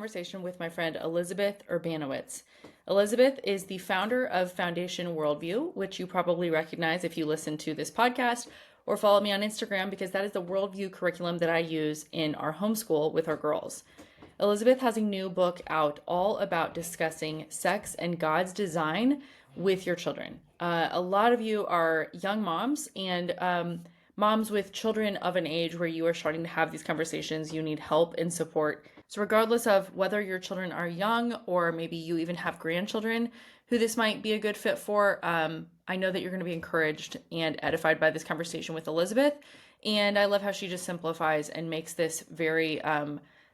conversation with my friend Elizabeth Urbanowicz. Elizabeth is the founder of Foundation Worldview, which you probably recognize if you listen to this podcast or follow me on Instagram, because that is the worldview curriculum that I use in our homeschool with our girls. Elizabeth has a new book out all about discussing sex and God's design with your children. A lot of you are young moms and moms with children of an age where you are starting to have these conversations. You need help and support. So regardless of whether your children are young or maybe you even have grandchildren who this might be a good fit for, I know that you're going to be encouraged and edified by this conversation with Elizabeth. And I love how she just simplifies and makes this very,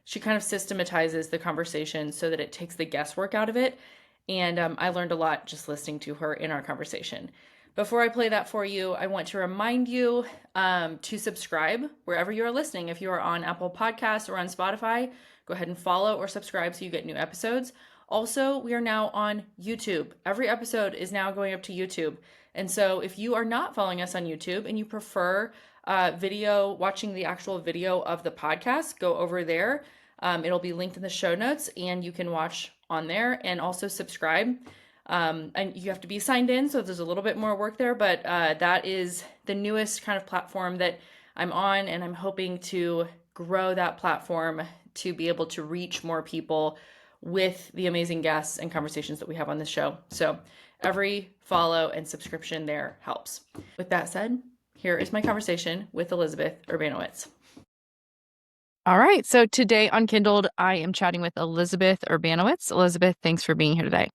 she kind of systematizes the conversation so that it takes the guesswork out of it. And I learned a lot just listening to her in our conversation. Before I play that for you, I want to remind you to subscribe wherever you are listening. If you are on Apple Podcasts or on Spotify, go ahead and follow or subscribe so you get new episodes. Also, we are now on YouTube. Every episode is now going up to YouTube. And so if you are not following us on YouTube and you prefer video, watching the actual video of the podcast, go over there. It'll be linked in the show notes and you can watch on there and also subscribe. And you have to be signed in, so there's a little bit more work there, but that is the newest kind of platform that I'm on, and I'm hoping to grow that platform to be able to reach more people with the amazing guests and conversations that we have on this show. So every follow and subscription there helps. With that said, here is my conversation with Elizabeth Urbanowicz. All right, so today on Kindled, I am chatting with Elizabeth Urbanowicz. Elizabeth, thanks for being here today.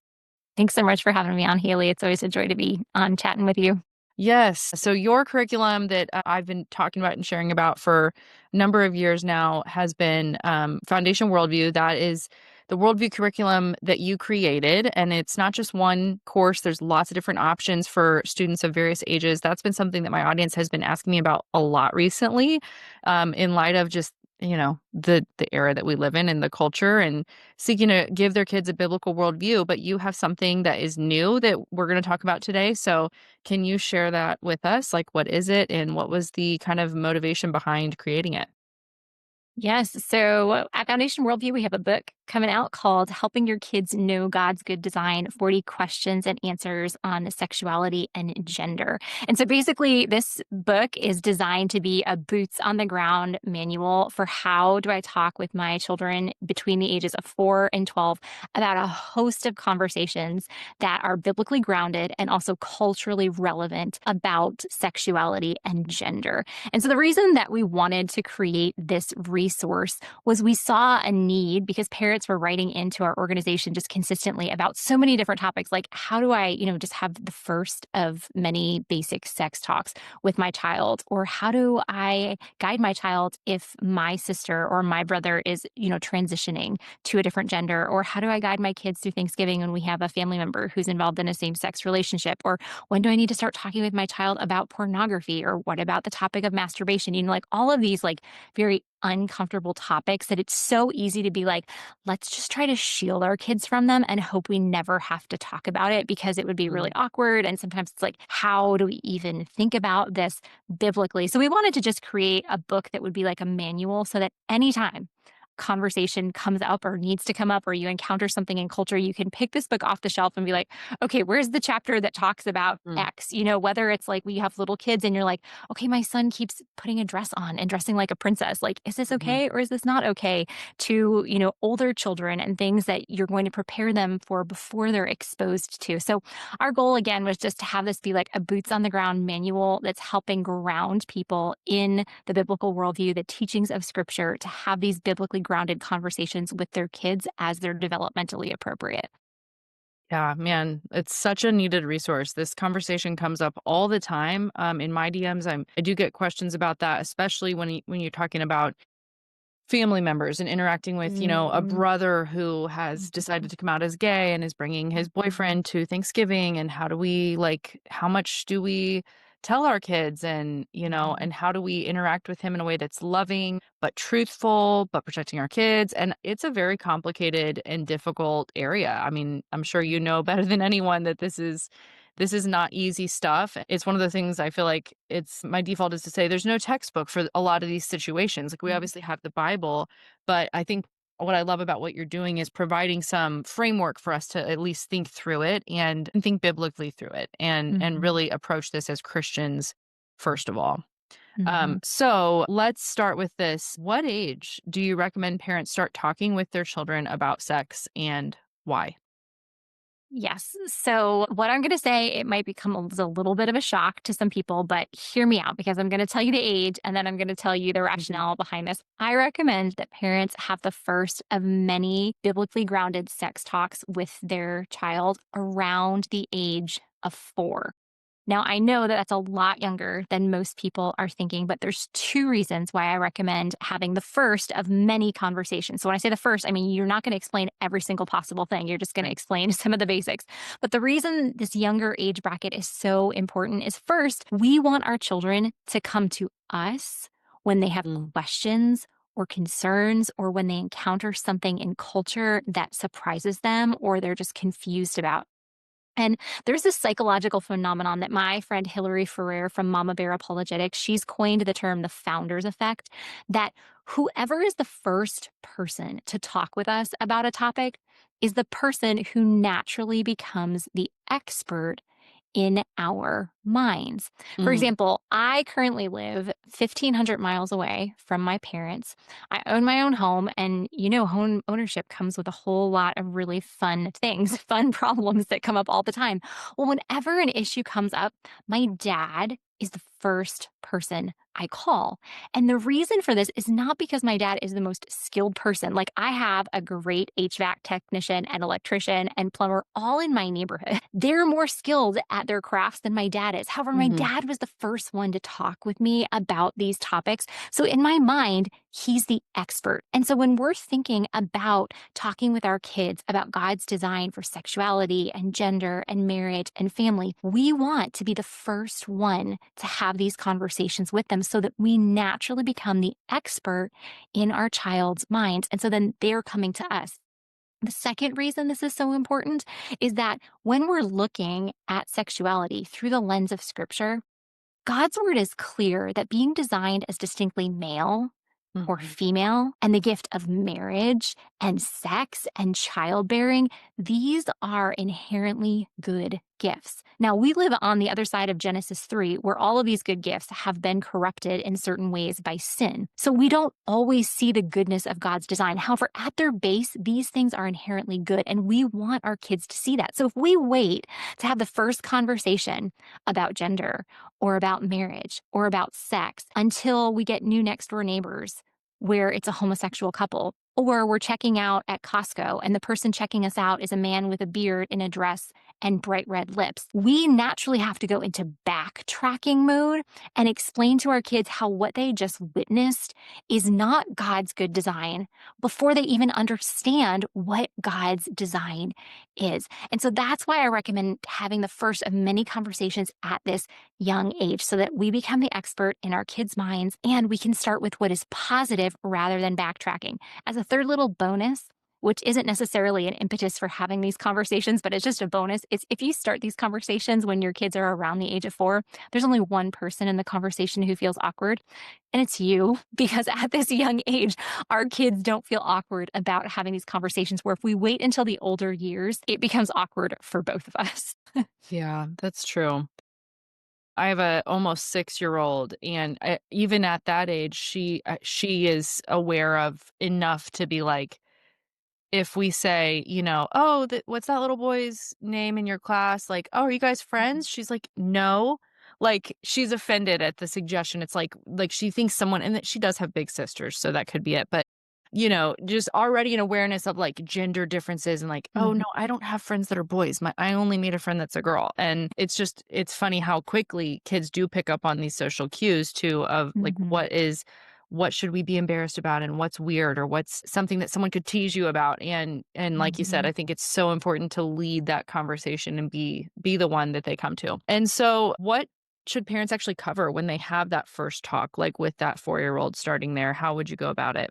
Thanks so much for having me on, Haley. It's always a joy to be on chatting with you. Yes. So your curriculum that I've been talking about and sharing about for a number of years now has been Foundation Worldview. That is the worldview curriculum that you created. And it's not just one course. There's lots of different options for students of various ages. That's been something that my audience has been asking me about a lot recently, in light of just the era that we live in and the culture, and seeking to give their kids a biblical worldview. But you have something that is new that we're going to talk about today. So can you share that with us? Like, what is it and what was the kind of motivation behind creating it? Yes. So at Foundation Worldview, we have a book coming out called Helping Your Kids Know God's Good Design, 40 Questions and Answers on Sexuality and Gender. And so basically, this book is designed to be a boots on the ground manual for how do I talk with my children between the ages of 4 and 12 about a host of conversations that are biblically grounded and also culturally relevant about sexuality and gender. And so the reason that we wanted to create this resource was we saw a need because parents were writing into our organization just consistently about so many different topics, like how do I, just have the first of many basic sex talks with my child, or how do I guide my child if my sister or my brother is, transitioning to a different gender, or how do I guide my kids through Thanksgiving when we have a family member who's involved in a same-sex relationship, or when do I need to start talking with my child about pornography, or what about the topic of masturbation, like all of these like very uncomfortable topics that it's so easy to be like, let's just try to shield our kids from them and hope we never have to talk about it because it would be really awkward. And sometimes it's like, how do we even think about this biblically? So we wanted to just create a book that would be like a manual so that anytime conversation comes up or needs to come up, or you encounter something in culture, you can pick this book off the shelf and be like, okay, where's the chapter that talks about X? Whether it's like we have little kids and you're like, okay, my son keeps putting a dress on and dressing like a princess. Like, is this okay or is this not okay? To, older children and things that you're going to prepare them for before they're exposed to. So our goal again was just to have this be like a boots on the ground manual that's helping ground people in the biblical worldview, the teachings of scripture, to have these biblically grounded conversations with their kids as they're developmentally appropriate. Yeah, man, it's such a needed resource. This conversation comes up all the time in my DMs. I do get questions about that, especially when you're talking about family members and interacting with, a brother who has decided to come out as gay and is bringing his boyfriend to Thanksgiving. And how much do we tell our kids, and and how do we interact with him in a way that's loving but truthful but protecting our kids? And it's a very complicated and difficult area. I mean, I'm sure you know better than anyone that this is not easy stuff. It's one of the things I feel like my default is to say there's no textbook for a lot of these situations. Like, we obviously have the Bible, but I think what I love about what you're doing is providing some framework for us to at least think through it and think biblically through it and Mhm. really approach this as Christians first of all. Mhm. So let's start with this. What age do you recommend parents start talking with their children about sex and why? Yes. So, what I'm going to say, it might become a little bit of a shock to some people, but hear me out because I'm going to tell you the age and then I'm going to tell you the rationale behind this. I recommend that parents have the first of many biblically grounded sex talks with their child around the age of 4. Now, I know that that's a lot younger than most people are thinking, but there's 2 reasons why I recommend having the first of many conversations. So when I say the first, I mean, you're not going to explain every single possible thing. You're just going to Right. explain some of the basics. But the reason this younger age bracket is so important is first, we want our children to come to us when they have Mm. questions or concerns or when they encounter something in culture that surprises them or they're just confused about. And there's this psychological phenomenon that my friend Hilary Ferrer from Mama Bear Apologetics, she's coined the term the founder's effect, that whoever is the first person to talk with us about a topic is the person who naturally becomes the expert in our minds. For Mm. example, I currently live 1,500 miles away from my parents. I own my own home, and home ownership comes with a whole lot of really fun things, fun problems that come up all the time. Well, whenever an issue comes up, my dad is the first person I call. And the reason for this is not because my dad is the most skilled person. Like, I have a great HVAC technician and electrician and plumber all in my neighborhood. They're more skilled at their crafts than my dad is. However, my Mhm. dad was the first one to talk with me about these topics. So in my mind, he's the expert. And so when we're thinking about talking with our kids about God's design for sexuality and gender and marriage and family, we want to be the first one to have these conversations with them so that we naturally become the expert in our child's minds. And so then they're coming to us. The second reason this is so important is that when we're looking at sexuality through the lens of scripture, God's word is clear that being designed as distinctly male or Mhm. female and the gift of marriage and sex and childbearing, these are inherently good gifts. Now, we live on the other side of Genesis 3, where all of these good gifts have been corrupted in certain ways by sin. So we don't always see the goodness of God's design. However, at their base, these things are inherently good, and we want our kids to see that. So if we wait to have the first conversation about gender or about marriage or about sex until we get new next door neighbors where it's a homosexual couple, or we're checking out at Costco and the person checking us out is a man with a beard in a dress and bright red lips. We naturally have to go into backtracking mode and explain to our kids how what they just witnessed is not God's good design before they even understand what God's design is. And so that's why I recommend having the first of many conversations at this young age so that we become the expert in our kids' minds and we can start with what is positive rather than backtracking. As a third little bonus, which isn't necessarily an impetus for having these conversations, but it's just a bonus. It's if you start these conversations when your kids are around the age of 4, there's only one person in the conversation who feels awkward, and it's you. Because at this young age, our kids don't feel awkward about having these conversations, where if we wait until the older years, it becomes awkward for both of us. Yeah, that's true. I have a almost 6-year-old, and, even at that age, she is aware of enough to be like, if we say, "Oh, what's that little boy's name in your class?" Like, "Oh, are you guys friends?" She's like, "No." Like, she's offended at the suggestion. It's like she thinks someone and that she does have big sisters, so that could be it, but, just already an awareness of, like, gender differences and like, "Oh, no, Mhm. I don't have friends that are boys. I only meet a friend that's a girl." And it's funny how quickly kids do pick up on these social cues too of, like, Mhm. what should we be embarrassed about and what's weird or what's something that someone could tease you about, and like you said, Mhm. I think it's so important to lead that conversation and be the one that they come to. And so what should parents actually cover when they have that first talk, like with that 4-year-old starting there? How would you go about it?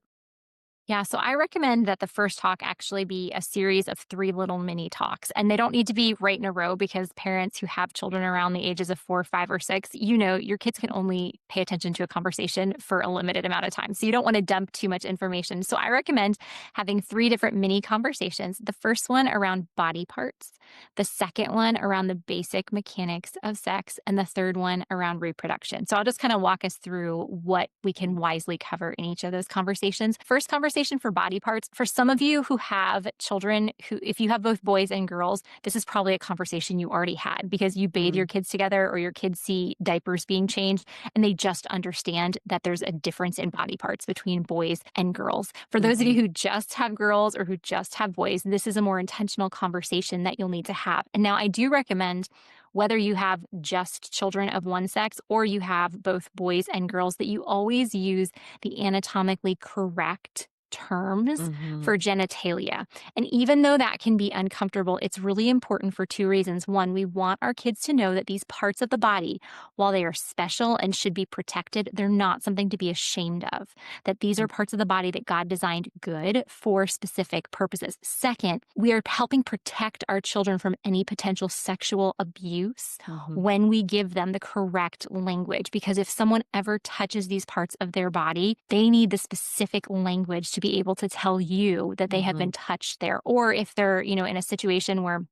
Yeah, so I recommend that the first talk actually be a series of 3 little mini talks, and they don't need to be right in a row because parents who have children around the ages of 4, 5, or 6, your kids can only pay attention to a conversation for a limited amount of time. So you don't want to dump too much information. So I recommend having 3 different mini conversations. The first one around body parts, the second one around the basic mechanics of sex, and the third one around reproduction. So I'll just kind of walk us through what we can wisely cover in each of those conversations. First conversation for body parts. For some of you who have children who, if you have both boys and girls, this is probably a conversation you already had because you bathe your Mm, kids together or your kids see diapers being changed and they just understand that there's a difference in body parts between boys and girls. For those of you mhm, who just have girls or who just have boys, this is a more intentional conversation that you'll need to have. And now I do recommend whether you have just children of one sex or you have both boys and girls, that you always use the anatomically correct terms mhm, for genitalia. And even though that can be uncomfortable, it's really important for 2 reasons. One, we want our kids to know that these parts of the body, while they are special and should be protected, they're not something to be ashamed of, that these are parts of the body that God designed good for specific purposes. Second, we are helping protect our children from any potential sexual abuse mhm, when we give them the correct language. Because if someone ever touches these parts of their body, they need the specific language to be able to tell you that they have been mhm, touched there. Or if they're, in a situation where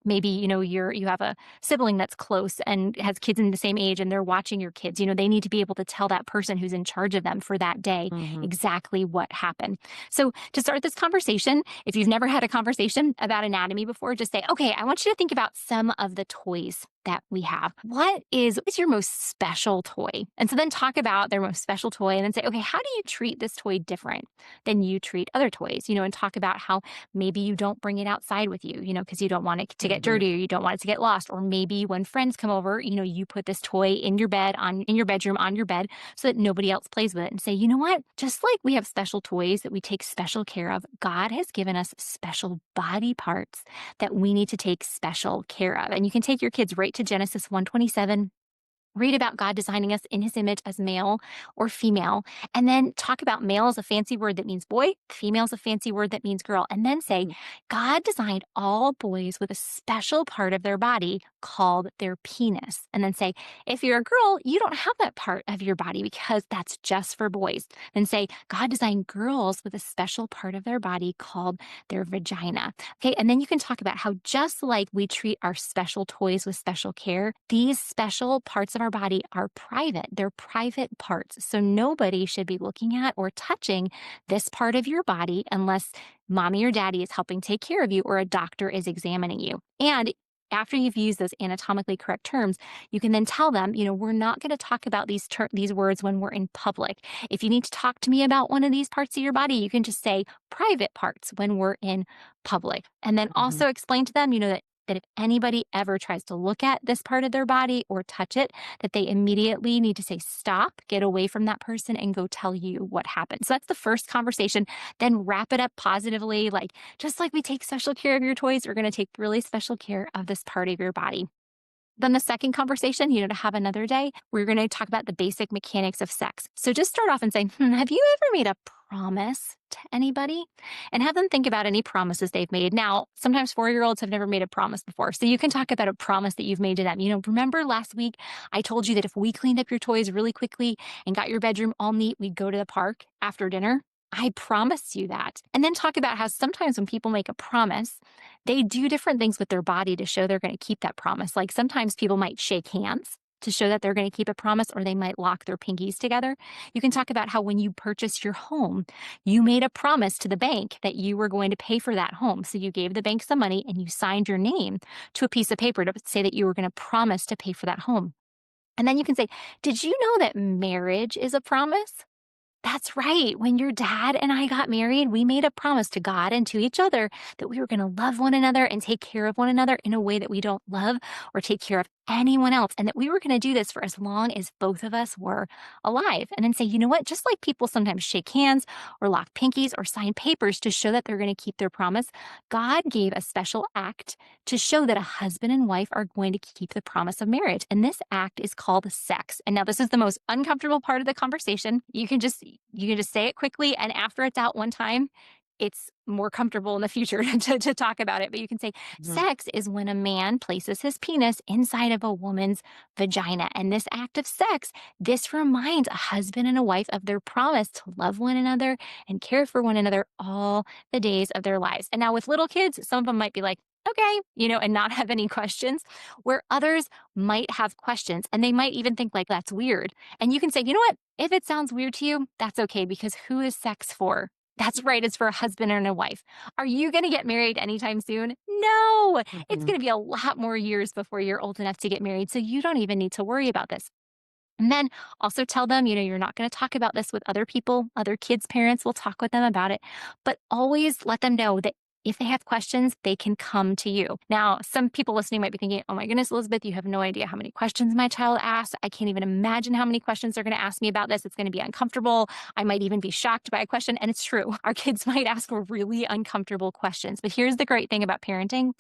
maybe you have a sibling that's close and has kids in the same age and they're watching your kids, they need to be able to tell that person who's in charge of them for that day mhm, exactly what happened. So to start this conversation, if you've never had a conversation about anatomy before, just say, okay, I want you to think about some of the toys that we have. What is your most special toy? And so then talk about their most special toy and then say, okay, how do you treat this toy different than you treat other toys? And talk about how maybe you don't bring it outside with you, because you don't want it to get mhm, dirty or you don't want it to get lost. Or maybe when friends come over, you put this toy in your bed, in your bedroom, on your bed, so that nobody else plays with it, and say, you know what? Just like we have special toys that we take special care of, God has given us special body parts that we need to take special care of. And you can take your kids right to Genesis 1:27. Read about God designing us in his image as male or female, and then talk about male as a fancy word that means boy, female is a fancy word that means girl, and then say, mhm, God designed all boys with a special part of their body called their penis. And then say, if you're a girl, you don't have that part of your body because that's just for boys. Then say, God designed girls with a special part of their body called their vagina. Okay, and then you can talk about how just like we treat our special toys with special care, these special parts of our body are private. They're private parts. So nobody should be looking at or touching this part of your body unless mommy or daddy is helping take care of you or a doctor is examining you. And after you've used those anatomically correct terms, you can then tell them, we're not going to talk about these words when we're in public. If you need to talk to me about one of these parts of your body, you can just say private parts when we're in public. And then mhm. also explain to them, that if anybody ever tries to look at this part of their body or touch it, that they immediately need to say, stop, get away from that person, and go tell you what happened. So that's the first conversation. Then wrap it up positively, like just like we take special care of your toys, we're going to take really special care of this part of your body. Then the second conversation, to have another day, we're going to talk about the basic mechanics of sex. So just start off and say, have you ever made a promise to anybody? And have them think about any promises they've made. Now, sometimes 4-year-olds have never made a promise before. So you can talk about a promise that you've made to them. Remember last week I told you that if we cleaned up your toys really quickly and got your bedroom all neat, we'd go to the park after dinner? I promise you that. And then talk about how sometimes when people make a promise, they do different things with their body to show they're going to keep that promise. Like sometimes people might shake hands to show that they're going to keep a promise, or they might lock their pinkies together. You can talk about how when you purchased your home, you made a promise to the bank that you were going to pay for that home. So you gave the bank some money and you signed your name to a piece of paper to say that you were going to promise to pay for that home. And then you can say, did you know that marriage is a promise? That's right. When your dad and I got married, we made a promise to God and to each other that we were going to love one another and take care of one another in a way that we don't love or take care of anyone else, and that we were going to do this for as long as both of us were alive. And then say, you know what? Just like people sometimes shake hands or lock pinkies or sign papers to show that they're going to keep their promise, God gave a special act to show that a husband and wife are going to keep the promise of marriage. And this act is called sex. And now this is the most uncomfortable part of the conversation. You can just say it quickly, and after it's out one time, it's more comfortable in the future to talk about it. But you can say Mhm. sex is when a man places his penis inside of a woman's vagina. And this act of sex, this reminds a husband and a wife of their promise to love one another and care for one another all the days of their lives. And now with little kids, some of them might be like, okay, and not have any questions, where others might have questions and they might even think like that's weird. And you can say, you know what? If it sounds weird to you, that's okay, because who is sex for? That's right, it's for a husband and a wife. Are you going to get married anytime soon? No, it's Mhm. going to be a lot more years before you're old enough to get married. So you don't even need to worry about this. And then also tell them, you're not going to talk about this with other people, other kids' parents will talk with them about it, but always let them know that if they have questions, they can come to you. Now, some people listening might be thinking, oh my goodness, Elizabeth, you have no idea how many questions my child asks. I can't even imagine how many questions they're going to ask me about this. It's going to be uncomfortable. I might even be shocked by a question. And it's true. Our kids might ask really uncomfortable questions. But here's the great thing about parenting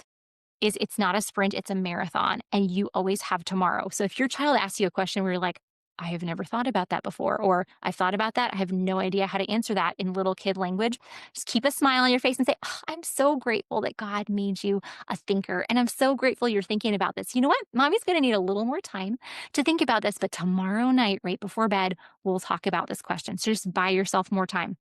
is it's not a sprint, it's a marathon, and you always have tomorrow. So if your child asks you a question where you're like, I have never thought about that before, or I've thought about that, I have no idea how to answer that in little kid language, just keep a smile on your face and say, oh, I'm so grateful that God made you a thinker. And I'm so grateful you're thinking about this. You know what? Mommy's going to need a little more time to think about this, but tomorrow night, right before bed, we'll talk about this question. So just buy yourself more time.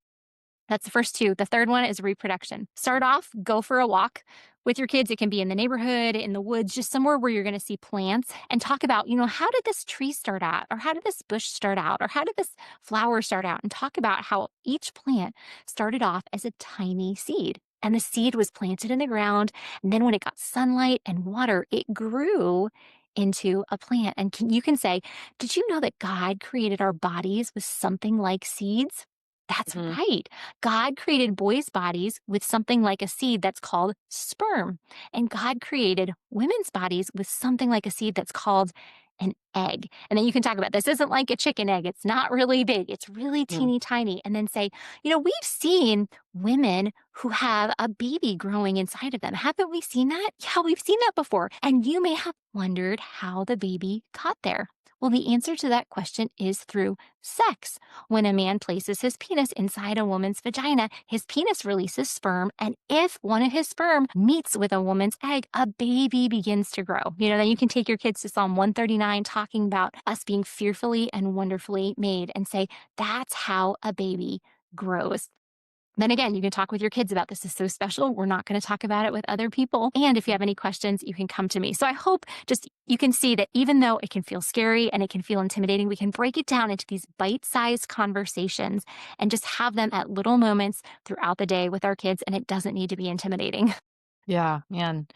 That's the first two. The third one is reproduction. Start off, go for a walk with your kids. It can be in the neighborhood, in the woods, just somewhere where you're going to see plants, and talk about, how did this tree start out? Or how did this bush start out? Or how did this flower start out? And talk about how each plant started off as a tiny seed. And the seed was planted in the ground. And then when it got sunlight and water, it grew into a plant. And you can say, did you know that God created our bodies with something like seeds? That's Mhm. right. God created boys' bodies with something like a seed that's called sperm. And God created women's bodies with something like a seed that's called an egg. And then you can talk about this isn't like a chicken egg. It's not really big. It's really Mhm. teeny tiny. And then say, we've seen women who have a baby growing inside of them. Haven't we seen that? Yeah, we've seen that before. And you may have wondered how the baby got there. Well, the answer to that question is through sex. When a man places his penis inside a woman's vagina, his penis releases sperm. And if one of his sperm meets with a woman's egg, a baby begins to grow. Then you can take your kids to Psalm 139, talking about us being fearfully and wonderfully made, and say, that's how a baby grows. Then again, you can talk with your kids about this is so special. We're not going to talk about it with other people. And if you have any questions, you can come to me. So I hope just you can see that even though it can feel scary and it can feel intimidating, we can break it down into these bite-sized conversations and just have them at little moments throughout the day with our kids. And it doesn't need to be intimidating. Yeah, man.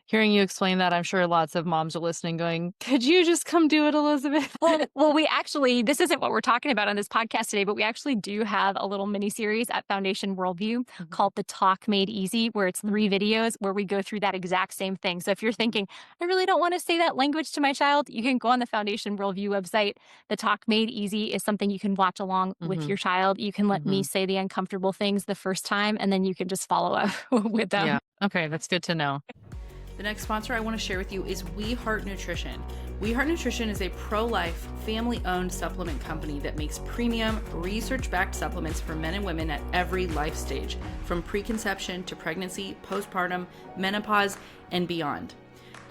Hearing you explain that, I'm sure lots of moms are listening going, "Could you just come do it, Elizabeth?" Well, this isn't what we're talking about on this podcast today, but we actually do have a little mini series at Foundation Worldview Mhm. called The Talk Made Easy, where it's Mhm. 3 videos where we go through that exact same thing. So if you're thinking, I really don't want to say that language to my child, you can go on the Foundation Worldview website. The Talk Made Easy is something you can watch along with Mhm. your child. You can let me Mhm. say the uncomfortable things the first time, and then you can just follow up with them. Yeah. Okay, that's good to know. The next sponsor I want to share with you is We Heart Nutrition. We Heart Nutrition is a pro-life, family-owned supplement company that makes premium, research-backed supplements for men and women at every life stage, from preconception to pregnancy, postpartum, menopause, and beyond.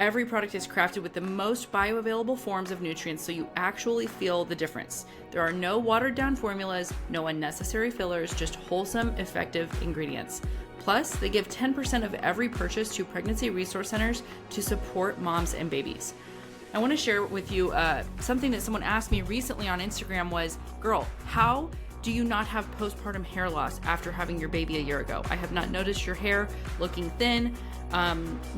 Every product is crafted with the most bioavailable forms of nutrients so you actually feel the difference. There are no watered-down formulas, no unnecessary fillers, just wholesome, effective ingredients. Plus, they give 10% of every purchase to pregnancy resource centers to support moms and babies. I want to share with you something that someone asked me recently on Instagram was, girl, how do you not have postpartum hair loss after having your baby a year ago? I have not noticed your hair looking thin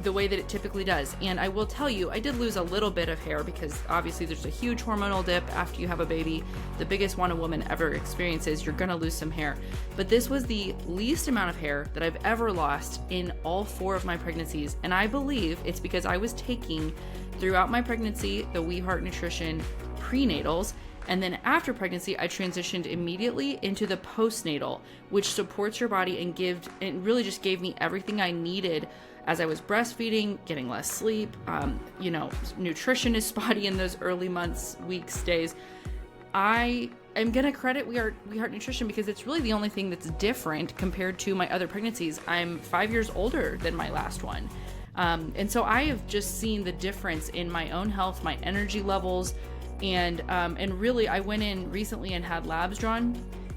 the way that it typically does. And I will tell you, I did lose a little bit of hair because obviously there's a huge hormonal dip after you have a baby. The biggest one a woman ever experiences, you're gonna lose some hair. But this was the least amount of hair that I've ever lost in all 4 of my pregnancies. And I believe it's because I was taking throughout my pregnancy, the We Heart Nutrition prenatals, and then after pregnancy, I transitioned immediately into the postnatal, which supports your body and really just gave me everything I needed as I was breastfeeding, getting less sleep. Nutrition is spotty in those early months, weeks, days. I am going to credit We Heart Nutrition because it's really the only thing that's different compared to my other pregnancies. I'm 5 years older than my last one. And so I have just seen the difference in my own health, my energy levels, and really I went in recently and had labs drawn,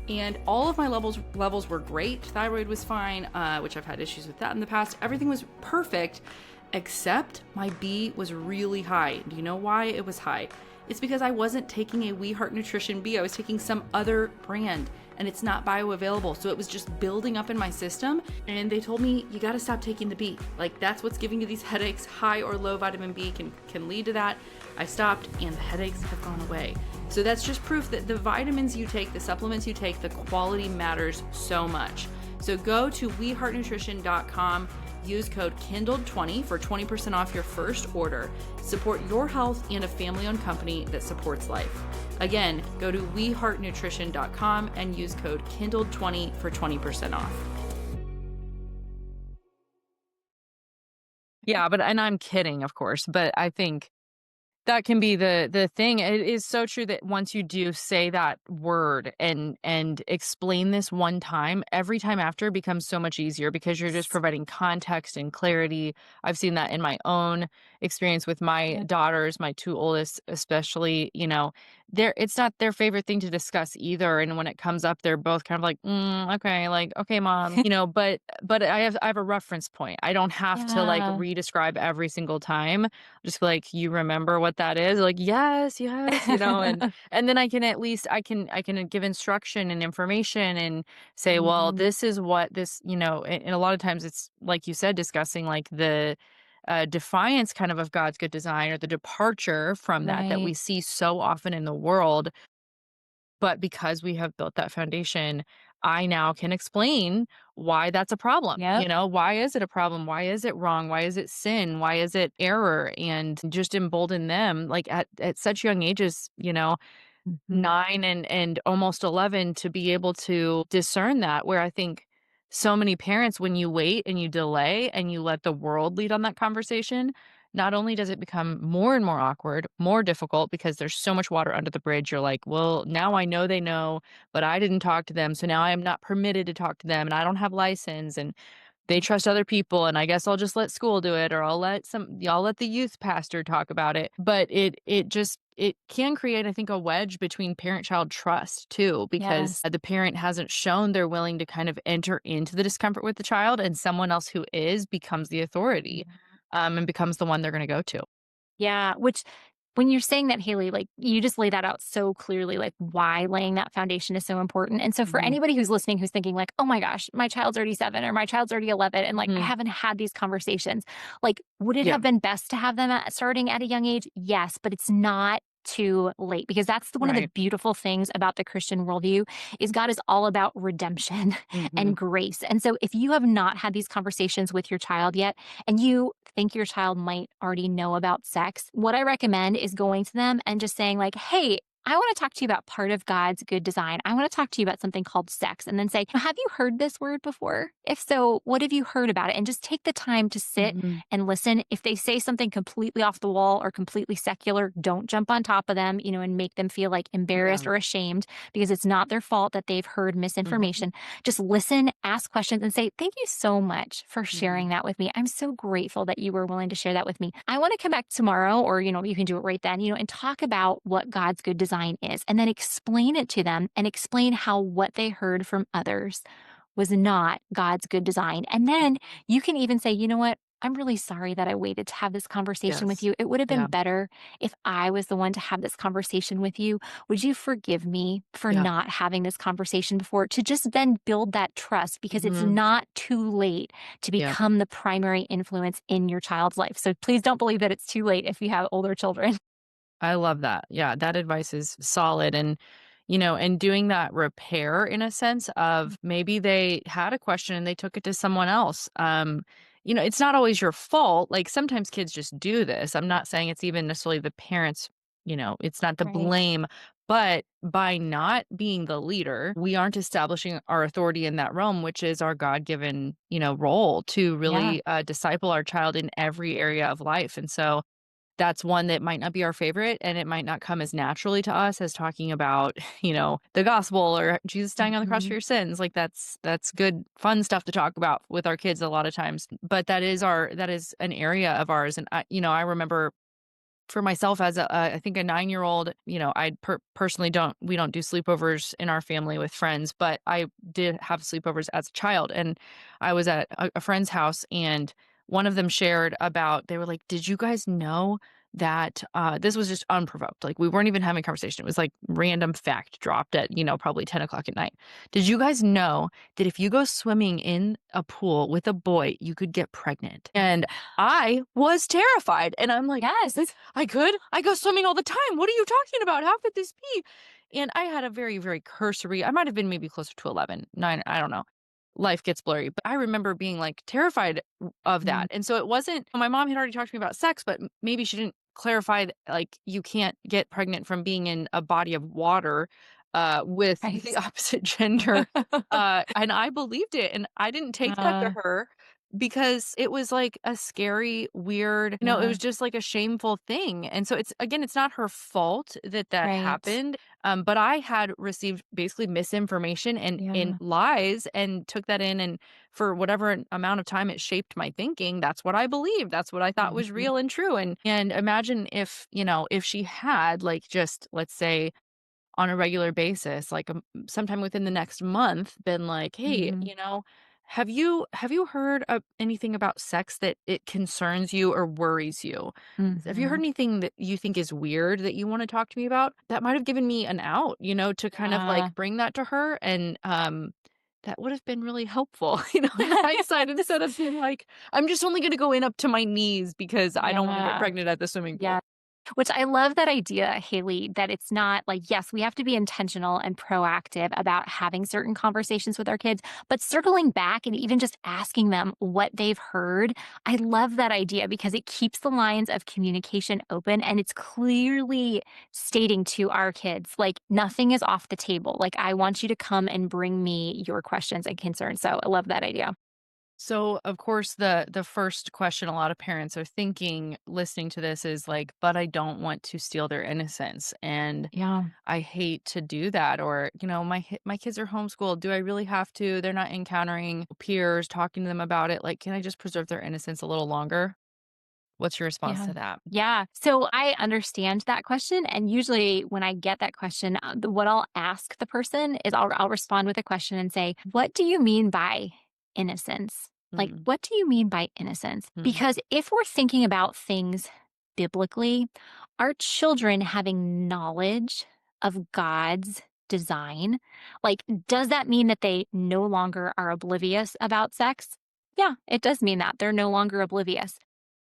and all of my levels were great. Thyroid was fine, which I've had issues with that in the past. Everything was perfect, except my B was really high. Do you know why it was high? It's because I wasn't taking a We Heart Nutrition B. I was taking some other brand, and it's not bioavailable. So it was just building up in my system. And they told me, you got to stop taking the B. Like, that's what's giving you these headaches. High or low vitamin B can lead to that. I stopped, and the headaches have gone away. So that's just proof that the vitamins you take, the supplements you take, the quality matters so much. So go to weheartnutrition.com. Use code Kindled20 for 20% off your first order. Support your health and a family-owned company that supports life. Again, go to weheartnutrition.com and use code Kindled20 for 20% off. Yeah, and I'm kidding, of course, but I think that can be the thing. It is so true that once you do say that word and explain this one time, every time after becomes so much easier because you're just providing context and clarity. I've seen that in my own experience with my daughters, my two oldest especially. It's not their favorite thing to discuss either, and when it comes up, they're both kind of like, okay, like, okay, mom, but I have a reference point. I don't have to like Yeah. re-describe every single time. Just be like, you remember what that is? Like, yes, yes, and then I can at least I can give instruction and information and say, well, Mhm. this is what this, and a lot of times it's like you said, discussing like the defiance kind of God's good design, or the departure from that we Right. see so often in the world. But because we have built that foundation, I now can explain why that's a problem. Yep. Why is it a problem? Why is it wrong? Why is it sin? Why is it error? And just embolden them like at such young ages, Mhm. 9 and almost 11, to be able to discern that, where I think so many parents, when you wait and you delay and you let the world lead on that conversation, not only does it become more and more awkward, more difficult because there's so much water under the bridge. You're like, well, now I know they know, but I didn't talk to them. So now I am not permitted to talk to them, and I don't have license, and they trust other people, and I guess I'll just let school do it, or I'll let the youth pastor talk about it. But it can create, I think, a wedge between parent-child trust too, because Yes. the parent hasn't shown they're willing to kind of enter into the discomfort with the child, and someone else who is becomes the authority, and becomes the one they're gonna go to. Yeah, which when you're saying that, Haley, like you just lay that out so clearly, like why laying that foundation is so important. And so for Mhm. anybody who's listening who's thinking like, oh my gosh, my child's already 7 or my child's already 11 and like I Mhm. haven't had these conversations, like would it Yeah. have been best to have them starting at a young age? Yes, but it's not too late because that's one of the Right. beautiful things about the Christian worldview is God is all about redemption and Mhm. grace. And so if you have not had these conversations with your child yet, and you think your child might already know about sex, what I recommend is going to them and just saying, like, hey, I want to talk to you about part of God's good design. I want to talk to you about something called sex. And then say, have you heard this word before? If so, what have you heard about it? And just take the time to sit Mhm. and listen. If they say something completely off the wall or completely secular, don't jump on top of them, and make them feel like Yeah. embarrassed or ashamed because it's not their fault that they've heard Mhm. misinformation. Just listen, ask questions, and say, thank you so much for Mhm. sharing that with me. I'm so grateful that you were willing to share that with me. I want to come back tomorrow, or, you can do it right then, and talk about what God's good design is, and then explain it to them and explain how what they heard from others was not God's good design. And then you can even say, you know what? I'm really sorry that I waited to have this conversation with Yes. you. It would have been Yeah. better if I was the one to have this conversation with you. Would you forgive me for Yeah. not having this conversation before? To just then build that trust because it's Mhm. not too late to Yeah. become the primary influence in your child's life. So please don't believe that it's too late if you have older children. I love that. Yeah, that advice is solid. And doing that repair in a sense of maybe they had a question and they took it to someone else. it's not always your fault. Like sometimes kids just do this. I'm not saying it's even necessarily the parents, it's not the Right. blame, but by not being the leader, we aren't establishing our authority in that realm, which is our God-given, role to Yeah. really disciple our child in every area of life. And so that's one that might not be our favorite, and it might not come as naturally to us as talking about, the gospel or Jesus dying on the cross for Mhm. your sins. Like that's good, fun stuff to talk about with our kids a lot of times. But that is an area of ours. And I remember for myself as I think a 9-year-old, I personally we don't do sleepovers in our family with friends, but I did have sleepovers as a child. And I was at a friend's house, and one of them shared about, they were like, did you guys know that this was just unprovoked? Like we weren't even having a conversation. It was like random fact dropped at, probably 10 o'clock at night. Did you guys know that if you go swimming in a pool with a boy, you could get pregnant? And I was terrified. And I'm like, Yes. I could. I go swimming all the time. What are you talking about? How could this be? And I had a very, very cursory, I might have been maybe closer to 11, 9, I don't know. Life gets blurry. But I remember being like terrified of Mm. that. And so it wasn't, my mom had already talked to me about sex, but maybe she didn't clarify that, like, you can't get pregnant from being in a body of water with Right. the opposite gender. And I believed it. And I didn't take that to Uh, her because it was like a scary, weird, it was yeah. just like a shameful thing. And so it's not her fault that that Right. happened. But I had received basically misinformation and Yeah. lies and took that in. And for whatever amount of time it shaped my thinking, that's what I believed. That's what I thought was Mhm. real and true. And imagine if, if she had like just, let's say, on a regular basis, like sometime within the next month, been like, "Hey, Mhm. have you heard anything about sex that it concerns you or worries you? Have you heard Mhm. anything that you think is weird that you want to talk to me about?" That might have given me an out, to kind of Yeah. like bring that to her, and that would have been really helpful, in hindsight, instead of being like, "I'm just only going to go in up to my knees because I don't want to get Yeah. pregnant at the swimming Yeah. pool." Which I love that idea, Haley, that it's not like, yes, we have to be intentional and proactive about having certain conversations with our kids, but circling back and even just asking them what they've heard. I love that idea because it keeps the lines of communication open and it's clearly stating to our kids, like, nothing is off the table. Like, I want you to come and bring me your questions and concerns. So I love that idea. So, of course, the first question a lot of parents are thinking listening to this is like, "But I don't want to steal their innocence, and Yeah. I hate to do that." Or, my kids are homeschooled. Do I really have to? They're not encountering peers, talking to them about it. Like, can I just preserve their innocence a little longer? What's your response Yeah. to that? Yeah. So I understand that question. And usually when I get that question, what I'll ask the person is I'll respond with a question and say, what do you mean by innocence? Like, Mm, what do you mean by innocence? mm, Because if we're thinking about things biblically, our children having knowledge of God's design, like, does that mean that they no longer are oblivious about sex? Yeah, it does mean that they're no longer oblivious.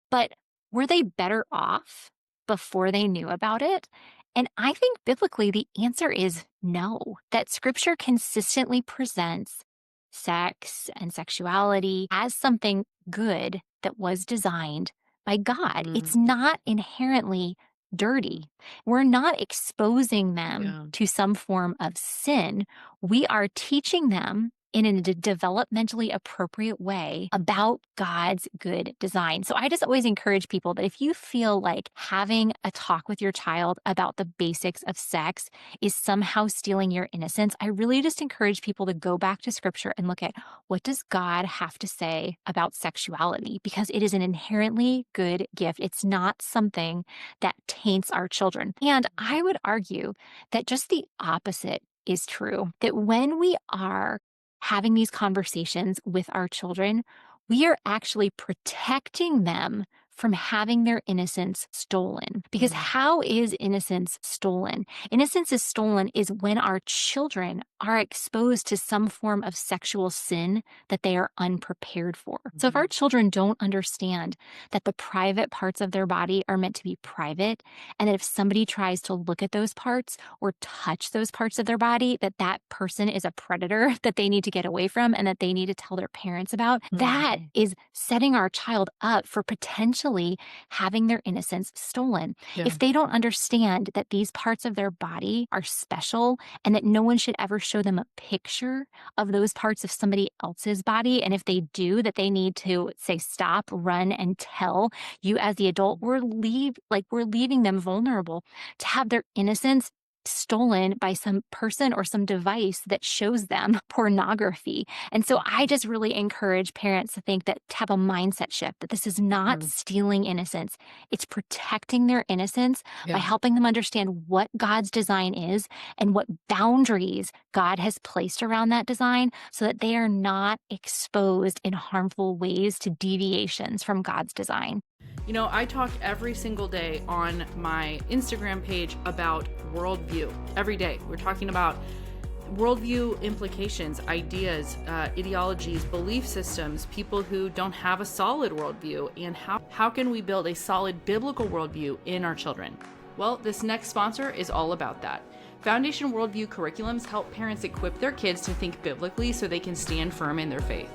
But were they better off before they knew about it? And I think biblically, the answer is no, that scripture consistently presents sex and sexuality as something good that was designed by God. mm, It's not inherently dirty. We're not exposing them yeah. to some form of sin. We are teaching them in a developmentally appropriate way about God's good design. So I just always encourage people that if you feel like having a talk with your child about the basics of sex is somehow stealing your innocence, I really just encourage people to go back to scripture and look at what does God have to say about sexuality because it is an inherently good gift. It's not something that taints our children. And I would argue that just the opposite is true, that when we are having these conversations with our children, we are actually protecting them from having their innocence stolen. Because how is innocence stolen? Innocence is stolen is when our children are exposed to some form of sexual sin that they are unprepared for. So if our children don't understand that the private parts of their body are meant to be private, and that if somebody tries to look at those parts or touch those parts of their body, that that person is a predator that they need to get away from and that they need to tell their parents about, that is setting our child up for potentially having their innocence stolen. If they don't understand that these parts of their body are special and that no one should ever show them a picture of those parts of somebody else's body, and if they do, that they need to say stop, run, and tell you as the adult, we're leaving them vulnerable to have their innocence stolen by some person or some device that shows them pornography. And so I just really encourage parents to think that, to have a mindset shift, that this is not stealing innocence. It's protecting their innocence by helping them understand what God's design is and what boundaries God has placed around that design so that they are not exposed in harmful ways to deviations from God's design. You know, I talk every single day on my Instagram page about worldview. Every day, we're talking about worldview implications, ideas, ideologies, belief systems, people who don't have a solid worldview, and how can we build a solid biblical worldview in our children? Well, this next sponsor is all about that. Foundation Worldview curriculums help parents equip their kids to think biblically so they can stand firm in their faith.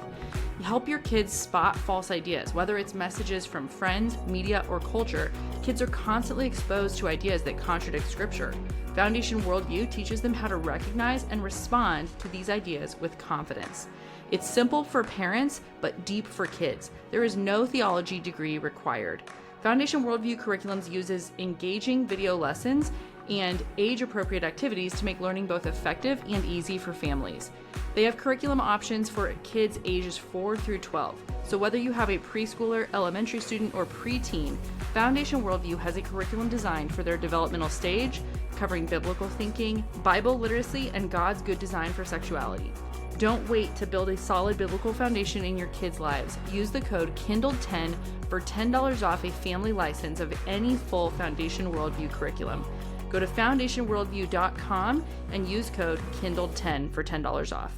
Help your kids spot false ideas. Whether it's messages from friends, media, or culture, kids are constantly exposed to ideas that contradict Scripture. Foundation Worldview teaches them how to recognize and respond to these ideas with confidence. It's simple for parents, but deep for kids. There is no theology degree required. Foundation Worldview curriculums uses engaging video lessons and age-appropriate activities to make learning both effective and easy for families. They have curriculum options for kids ages 4 through 12. So whether you have a preschooler, elementary student, or preteen, Foundation Worldview has a curriculum designed for their developmental stage, covering biblical thinking, Bible literacy, and God's good design for sexuality. Don't wait to build a solid biblical foundation in your kids' lives. Use the code Kindled10 for $10 off a family license of any full Foundation Worldview curriculum. Go to foundationworldview.com and use code Kindled10 for $10 off.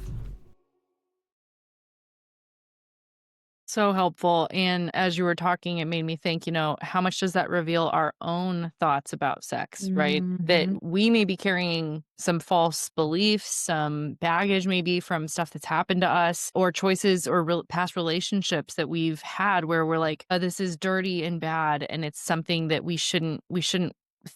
So helpful. And as you were talking, it made me think, how much does that reveal our own thoughts about sex, right? That we may be carrying some false beliefs, some baggage maybe from stuff that's happened to us, or choices or past relationships that we've had where we're like, oh, this is dirty and bad, and it's something that we shouldn't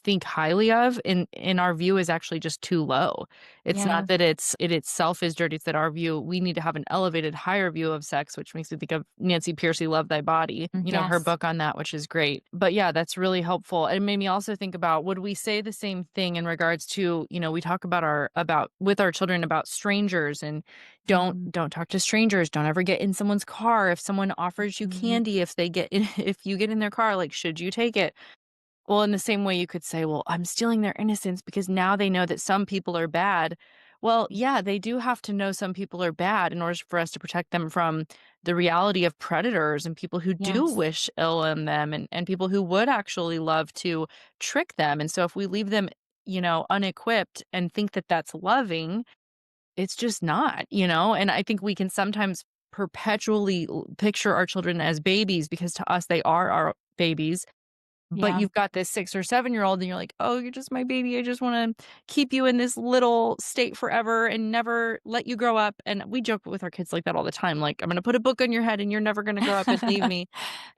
think highly of, and in our view is actually just too low. It's not that it itself is dirty, it's that our view, we need to have an elevated higher view of sex, which makes me think of Nancy Piercy, Love Thy Body, her book on that, which is great. But yeah, that's really helpful. It made me also think about, would we say the same thing in regards to, we talk about with our children about strangers, and don't talk to strangers, don't ever get in someone's car. If someone offers you candy, if you get in their car, like, should you take it? Well, in the same way, you could say, well, I'm stealing their innocence because now they know that some people are bad. Well, yeah, they do have to know some people are bad in order for us to protect them from the reality of predators and people who do wish ill on them, and people who would actually love to trick them. And so if we leave them, unequipped and think that that's loving, it's just not, and I think we can sometimes perpetually picture our children as babies because to us, they are our babies. But you've got this 6 or 7-year-old and you're like, oh, you're just my baby. I just want to keep you in this little state forever and never let you grow up. And we joke with our kids like that all the time. Like, I'm going to put a book on your head and you're never going to grow up and leave me.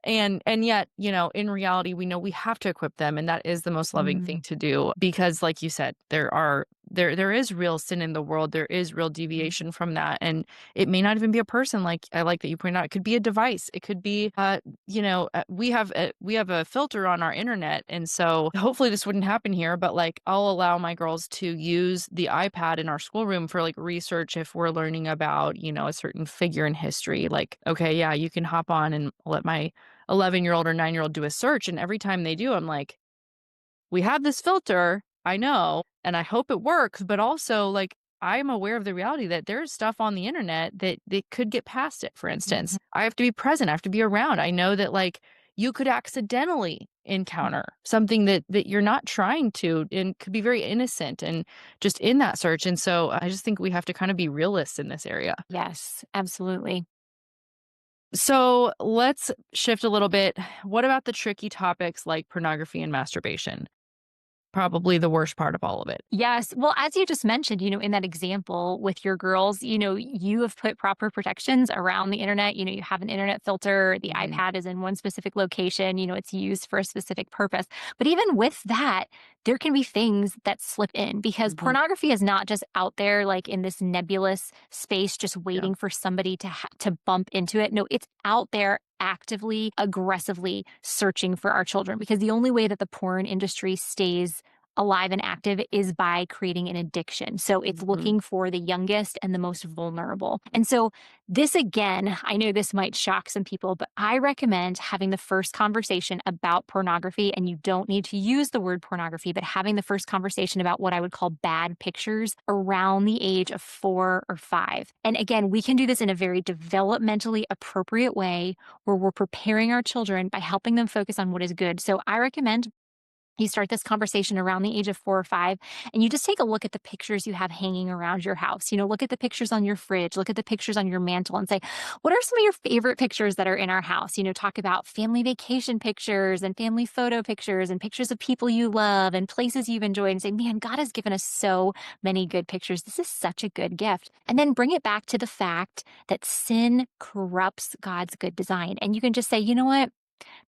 And yet, in reality, we know we have to equip them. And that is the most loving thing to do, because like you said, there is real sin in the world. There is real deviation from that. And it may not even be a person, like I like that you pointed out. It could be a device. It could be, we have a filter on our internet. And so hopefully this wouldn't happen here, but like, I'll allow my girls to use the iPad in our schoolroom for like research if we're learning about, a certain figure in history. Like, okay, yeah, you can hop on and let my 11-year-old or 9-year-old do a search. And every time they do, I'm like, we have this filter, I know, and I hope it works, but also like, I'm aware of the reality that there's stuff on the internet that could get past it. For instance, I have to be present. I have to be around. I know that like, you could accidentally encounter something that you're not trying to and could be very innocent and just in that search. And so I just think we have to kind of be realists in this area. Yes, absolutely. So let's shift a little bit. What about the tricky topics like pornography and masturbation? Probably the worst part of all of it. Yes. Well, as you just mentioned, in that example with your girls, you have put proper protections around the internet. You have an internet filter, the Mhm. iPad is in one specific location, it's used for a specific purpose. But even with that, there can be things that slip in because Mhm. pornography is not just out there like in this nebulous space, just Yeah. waiting for somebody to bump into it. No, it's out there actively, aggressively searching for our children because the only way that the porn industry stays alive and active is by creating an addiction. So it's Mhm. looking for the youngest and the most vulnerable. And so this again, I know this might shock some people, but I recommend having the first conversation about pornography. And you don't need to use the word pornography, but having the first conversation about what I would call bad pictures around the age of 4 or 5. And again, we can do this in a very developmentally appropriate way where we're preparing our children by helping them focus on what is good. So I recommend you start this conversation around the age of 4 or 5, and you just take a look at the pictures you have hanging around your house. Look at the pictures on your fridge, look at the pictures on your mantle, and say, what are some of your favorite pictures that are in our house? Talk about family vacation pictures and family photo pictures and pictures of people you love and places you've enjoyed, and say, man, God has given us so many good pictures. This is such a good gift. And then bring it back to the fact that sin corrupts God's good design. And you can just say, you know what?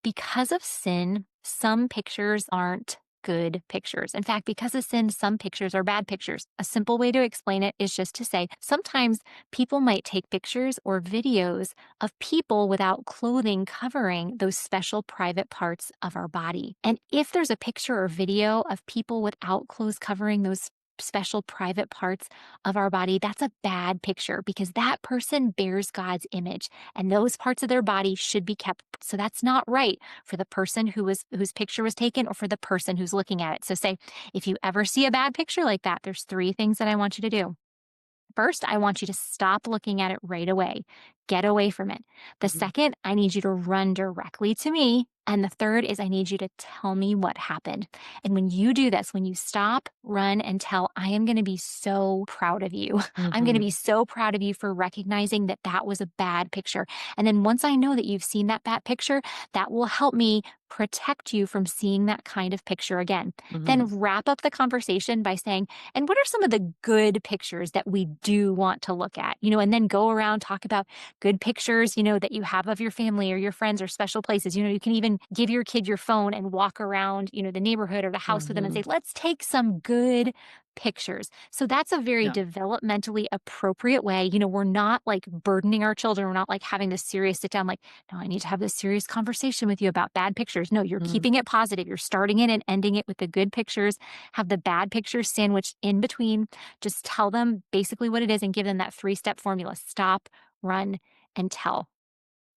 Because of sin, some pictures aren't good pictures. In fact, because of sin, some pictures are bad pictures. A simple way to explain it is just to say sometimes people might take pictures or videos of people without clothing covering those special private parts of our body. And if there's a picture or video of people without clothes covering those special private parts of our body, that's a bad picture because that person bears God's image and those parts of their body should be kept. So that's not right for the person whose picture was taken or for the person who's looking at it. So say if you ever see a bad picture like that, there's 3 things that I want you to do. First, I want you to stop looking at it right away. Get away from it. The Mhm. second, I need you to run directly to me. And the third is I need you to tell me what happened. And when you do this, when you stop, run, and tell, I am going to be so proud of you. I'm going to Mhm. be so proud of you for recognizing that that was a bad picture. And then once I know that you've seen that bad picture, that will help me protect you from seeing that kind of picture again. Then Mhm. wrap up the conversation by saying, and what are some of the good pictures that we do want to look at? And then go around, talk about good pictures, that you have of your family or your friends or special places. You can even give your kid your phone and walk around, the neighborhood or the house with them and say, Mhm. let's take some good pictures. So that's a very Yeah. developmentally appropriate way. We're not like burdening our children. We're not like having this serious sit down, like, no, I need to have this serious conversation with you about bad pictures. No, you're Mhm. keeping it positive. You're starting it and ending it with the good pictures, have the bad pictures sandwiched in between. Just tell them basically what it is and give them that 3-step formula: stop, run, and tell.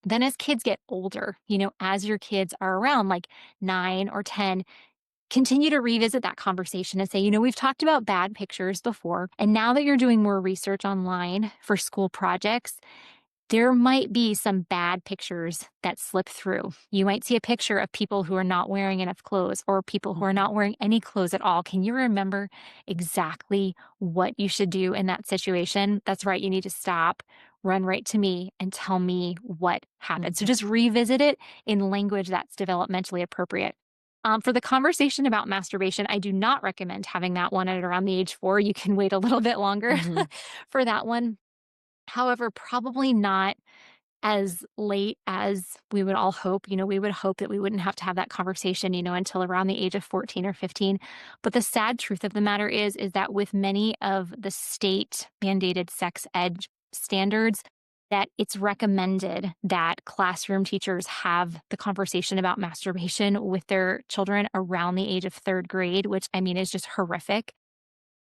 Then as kids get older, as your kids are around like 9 or 10, continue to revisit that conversation and say, we've talked about bad pictures before. And now that you're doing more research online for school projects, there might be some bad pictures that slip through. You might see a picture of people who are not wearing enough clothes or people who are Mhm. not wearing any clothes at all. Can you remember exactly what you should do in that situation? That's right. You need to stop, run right to me, and tell me what happened. So Mhm. just revisit it in language that's developmentally appropriate. For the conversation about masturbation, I do not recommend having that one at around the age 4. You can wait a little bit longer Mhm. for that one. However, probably not as late as we would all hope. We would hope that we wouldn't have to have that conversation, until around the age of 14 or 15. But the sad truth of the matter is that with many of the state mandated sex ed standards, that it's recommended that classroom teachers have the conversation about masturbation with their children around the age of 3rd grade, which I mean is just horrific.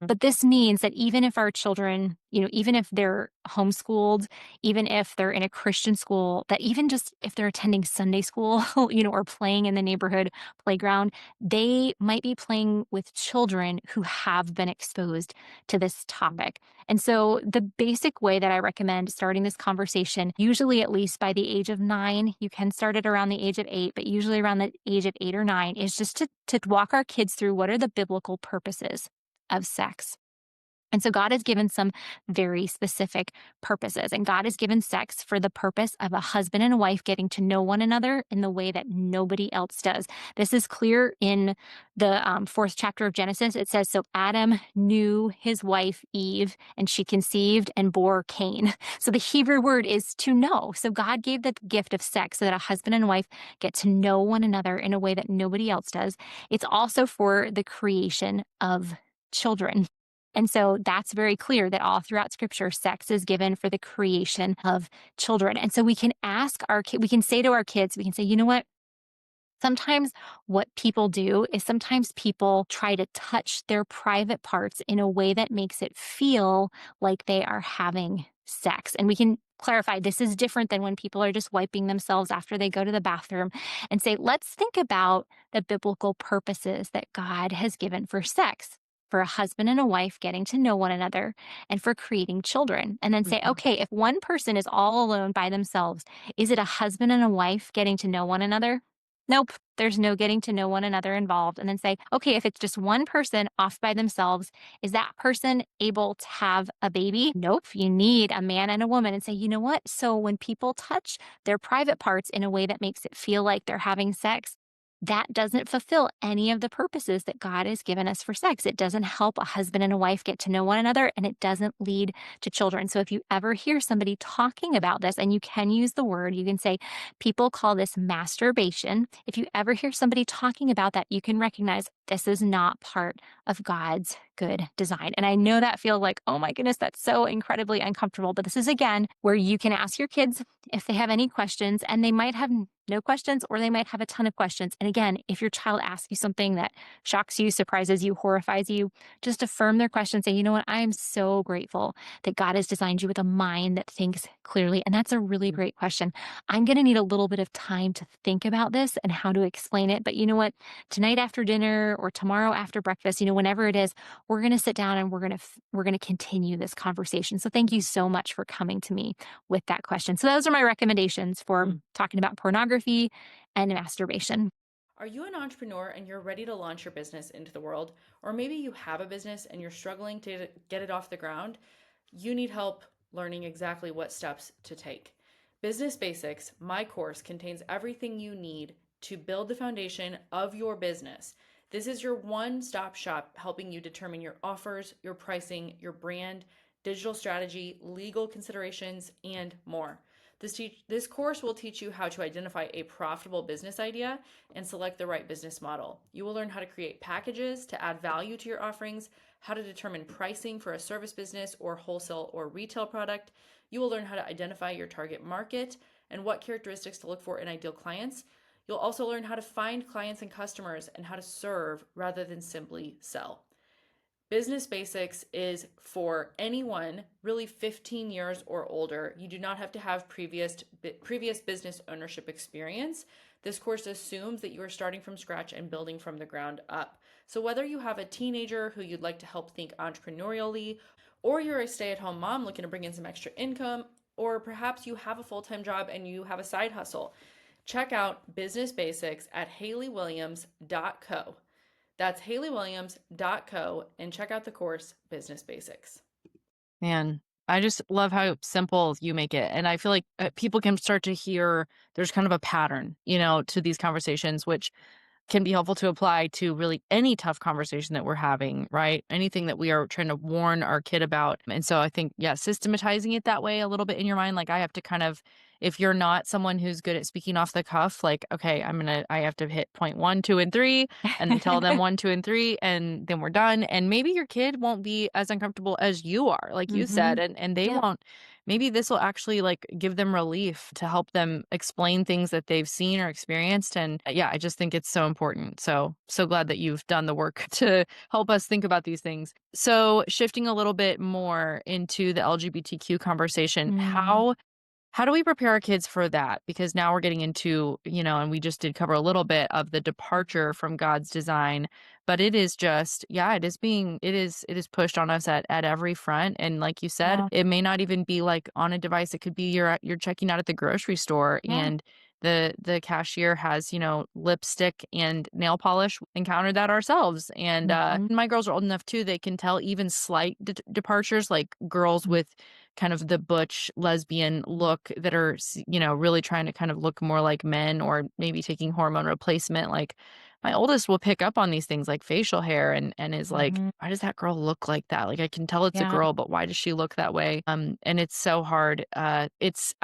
But this means that even if our children, even if they're homeschooled, even if they're in a Christian school, that even just if they're attending Sunday school, or playing in the neighborhood playground, they might be playing with children who have been exposed to this topic. And so the basic way that I recommend starting this conversation, usually at least by the age of 9, you can start it around the age of 8, but usually around the age of 8 or 9, is just to walk our kids through what are the biblical purposes of sex. And so God has given some very specific purposes. And God has given sex for the purpose of a husband and a wife getting to know one another in the way that nobody else does. This is clear in the 4th chapter of Genesis. It says, "So Adam knew his wife Eve, and she conceived and bore Cain." So the Hebrew word is to know. So God gave the gift of sex so that a husband and wife get to know one another in a way that nobody else does. It's also for the creation of children. And so that's very clear that all throughout scripture, sex is given for the creation of children. And so we can ask we can say to our kids, we can say, you know what? Sometimes what people do is sometimes people try to touch their private parts in a way that makes it feel like they are having sex. And we can clarify this is different than when people are just wiping themselves after they go to the bathroom, and say, let's think about the biblical purposes that God has given for sex, for a husband and a wife getting to know one another, and for creating children. And then say, Mhm. okay, if one person is all alone by themselves, is it a husband and a wife getting to know one another? Nope, there's no getting to know one another involved. And then say, okay, if it's just one person off by themselves, is that person able to have a baby? Nope, you need a man and a woman. And say, you know what? So when people touch their private parts in a way that makes it feel like they're having sex, that doesn't fulfill any of the purposes that God has given us for sex. It doesn't help a husband and a wife get to know one another, and it doesn't lead to children. So if you ever hear somebody talking about this, and you can use the word, you can say, people call this masturbation. If you ever hear somebody talking about that, you can recognize this is not part of God's good design. And I know that feels like, oh my goodness, that's so incredibly uncomfortable. But this is, again, where you can ask your kids if they have any questions, and they might have no questions or they might have a ton of questions. And again, if your child asks you something that shocks you, surprises you, horrifies you, just affirm their question. Say, you know what? I am so grateful that God has designed you with a mind that thinks clearly. And that's a really great question. I'm going to need a little bit of time to think about this and how to explain it. But you know what? Tonight after dinner or tomorrow after breakfast, whenever it is, we're going to sit down and we're going to continue this conversation. So thank you so much for coming to me with that question. So those are my recommendations for talking about pornography and masturbation. Are you an entrepreneur and you're ready to launch your business into the world? Or maybe you have a business and you're struggling to get it off the ground? You need help learning exactly what steps to take. Business Basics, my course, contains everything you need to build the foundation of your business. This is your one-stop shop helping you determine your offers, your pricing, your brand, digital strategy, legal considerations, and more. This course will teach you how to identify a profitable business idea and select the right business model. You will learn how to create packages to add value to your offerings, how to determine pricing for a service business or wholesale or retail product. You will learn how to identify your target market and what characteristics to look for in ideal clients. You'll also learn how to find clients and customers and how to serve rather than simply sell. Business Basics is for anyone really 15 years or older. You do not have to have previous business ownership experience. This course assumes that you are starting from scratch and building from the ground up. So whether you have a teenager who you'd like to help think entrepreneurially, or you're a stay-at-home mom looking to bring in some extra income, or perhaps you have a full-time job and you have a side hustle, check out Business Basics at HaleyWilliams.co. That's HaleyWilliams.co, and check out the course Business Basics. Man, I just love how simple you make it. And I feel like people can start to hear there's kind of a pattern, to these conversations, which can be helpful to apply to really any tough conversation that we're having, right? Anything that we are trying to warn our kid about. And so I think, yeah, systematizing it that way a little bit in your mind, like I have to kind of, if you're not someone who's good at speaking off the cuff, like, okay, I have to hit point 1, 2, and 3, and then tell them 1, 2, and 3, and then we're done. And maybe your kid won't be as uncomfortable as you are, like you said, Mhm. and they Yep. won't maybe this will actually like give them relief to help them explain things that they've seen or experienced. And yeah, I just think it's so important. So glad that you've done the work to help us think about these things. So shifting a little bit more into the LGBTQ conversation, Mm, how do we prepare our kids for that? Because now we're getting into, and we just did cover a little bit of the departure from God's design, but it is just, yeah, it is pushed on us at every front. And like you said, yeah, it may not even be like on a device. It could be you're checking out at the grocery store yeah. and the cashier has, lipstick and nail polish. Encountered that ourselves. And Mhm, my girls are old enough too, they can tell even slight departures, like girls mm, with kind of the butch lesbian look that are, really trying to kind of look more like men or maybe taking hormone replacement. Like my oldest will pick up on these things like facial hair and is like, mhm, why does that girl look like that? Like I can tell it's a yeah, girl, but why does she look that way? And it's so hard. I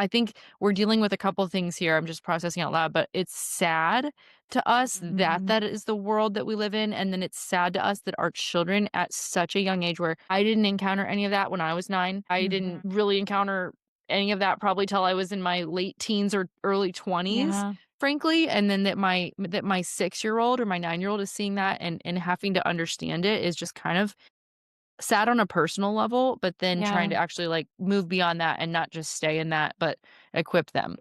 think we're dealing with a couple things here. I'm just processing out loud, but it's sad to us that mhm, that is the world that we live in. And then it's sad to us that our children at such a young age where I didn't encounter any of that when I was 9. I didn't mhm, really encounter any of that probably till I was in my late teens or early 20s, yeah, frankly. And then that my 6-year-old or my 9-year-old is seeing that and having to understand it is just kind of sad on a personal level, but then trying yeah. to actually like move beyond that and not just stay in that, but equip them.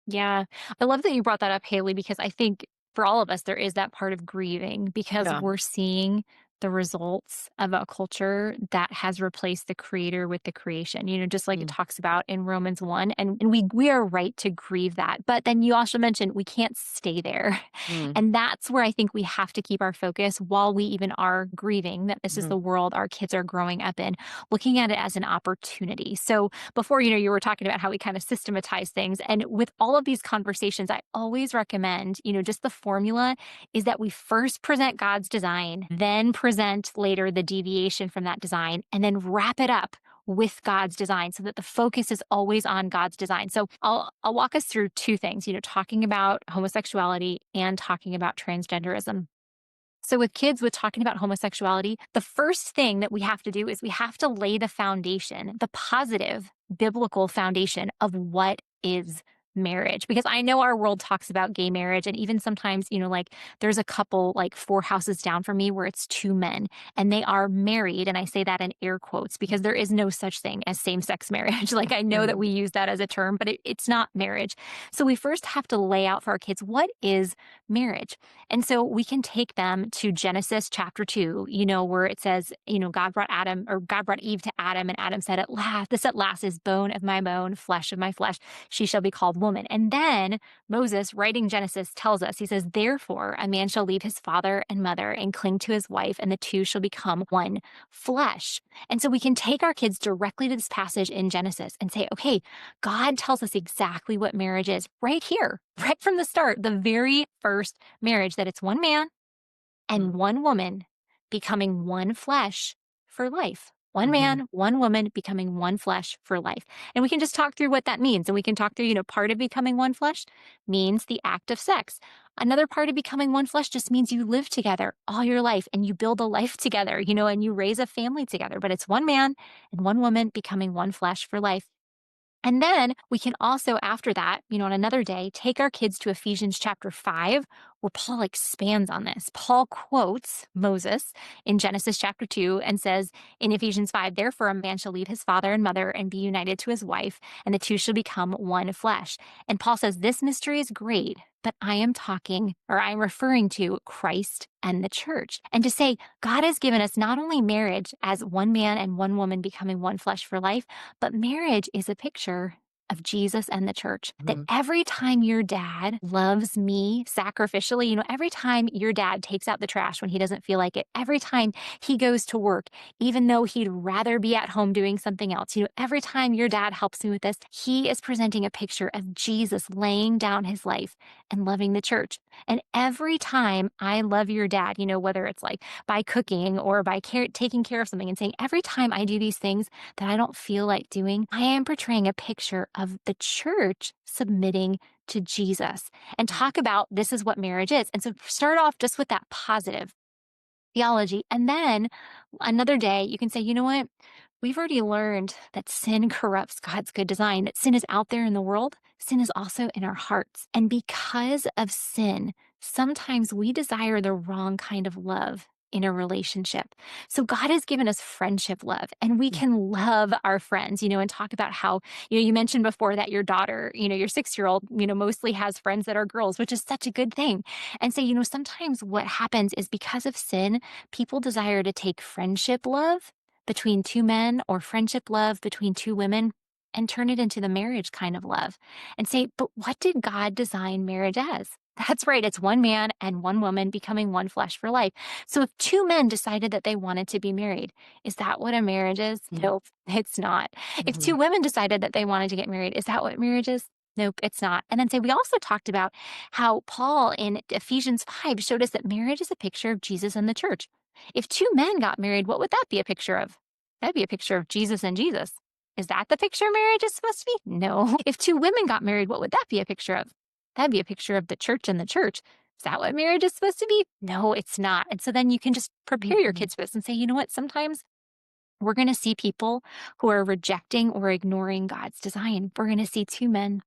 Yeah. I love that you brought that up, Haley, because I think for all of us, there is that part of grieving because Yeah. we're seeing the results of a culture that has replaced the creator with the creation, just like it Mm, talks about in Romans 1. And we are right to grieve that. But then you also mentioned we can't stay there. mm, And that's where I think we have to keep our focus while we even are grieving that this is mhm, the world our kids are growing up in, looking at it as an opportunity. So before, you were talking about how we kind of systematize things. And with all of these conversations, I always recommend, just the formula is that we first present God's design, then present later the deviation from that design, and then wrap it up with God's design so that the focus is always on God's design. So I'll walk us through two things, talking about homosexuality and talking about transgenderism. So, with kids, with talking about homosexuality, the first thing that we have to do is we have to lay the foundation, the positive biblical foundation of what is marriage. Because I know our world talks about gay marriage. And even sometimes, like there's a couple like 4 houses down from me where it's two men and they are married. And I say that in air quotes because there is no such thing as same sex marriage. Like I know that mhm, we use that as a term, but it's not marriage. So, we first have to lay out for our kids what is marriage. And so we can take them to Genesis chapter 2, where it says, God brought Eve to Adam, and Adam said, this at last is bone of my bone, flesh of my flesh. She shall be called woman. And then Moses, writing Genesis, tells us, he says, therefore, a man shall leave his father and mother and cling to his wife, and the two shall become one flesh. And so we can take our kids directly to this passage in Genesis and say, okay, God tells us exactly what marriage is right here, right from the start, the very first marriage, that it's one man and mm, one woman becoming one flesh for life. One mhm, man, one woman becoming one flesh for life. And we can just talk through what that means. And we can talk through, part of becoming one flesh means the act of sex. Another part of becoming one flesh just means you live together all your life and you build a life together, and you raise a family together. But it's one man and one woman becoming one flesh for life. And then we can also, after that, on another day, take our kids to Ephesians chapter 5, where Paul expands on this. Paul quotes Moses in Genesis chapter 2 and says in Ephesians 5, therefore a man shall leave his father and mother and be united to his wife, and the two shall become one flesh. And Paul says, this mystery is great, but I'm referring to Christ and the church. And to say, God has given us not only marriage as one man and one woman becoming one flesh for life, but marriage is a picture of Jesus and the church. That mhm, every time your dad loves me sacrificially, every time your dad takes out the trash when he doesn't feel like it, every time he goes to work, even though he'd rather be at home doing something else, every time your dad helps me with this, he is presenting a picture of Jesus laying down his life and loving the church. And every time I love your dad, whether it's like by cooking or by taking care of something and saying, every time I do these things that I don't feel like doing, I am portraying a picture of the church submitting to Jesus, and talk about this is what marriage is. And so start off just with that positive theology. And then another day, you can say, you know what? we've already learned that sin corrupts God's good design, that sin is out there in the world, sin is also in our hearts. And because of sin, sometimes we desire the wrong kind of love in a relationship. So God has given us friendship love, and we can love our friends, and talk about how, you mentioned before that your daughter, your 6-year-old, mostly has friends that are girls, which is such a good thing. And so, sometimes what happens is because of sin, people desire to take friendship love between two men or friendship love between two women and turn it into the marriage kind of love and say, but what did God design marriage as? That's right. It's one man and one woman becoming one flesh for life. So if two men decided that they wanted to be married, is that what a marriage is? Nope, it's not. If two women decided that they wanted to get married, is that what marriage is? Nope, it's not. And then we also talked about how Paul in Ephesians 5 showed us that marriage is a picture of Jesus and the church. If two men got married, what would that be a picture of? That'd be a picture of Jesus and Jesus. Is that the picture marriage is supposed to be? No. If two women got married, what would that be a picture of? That'd be a picture of the church and the church. Is that what marriage is supposed to be? No, it's not. And so then you can just prepare your kids for this and say, you know what? Sometimes we're going to see people who are rejecting or ignoring God's design. We're going to see two men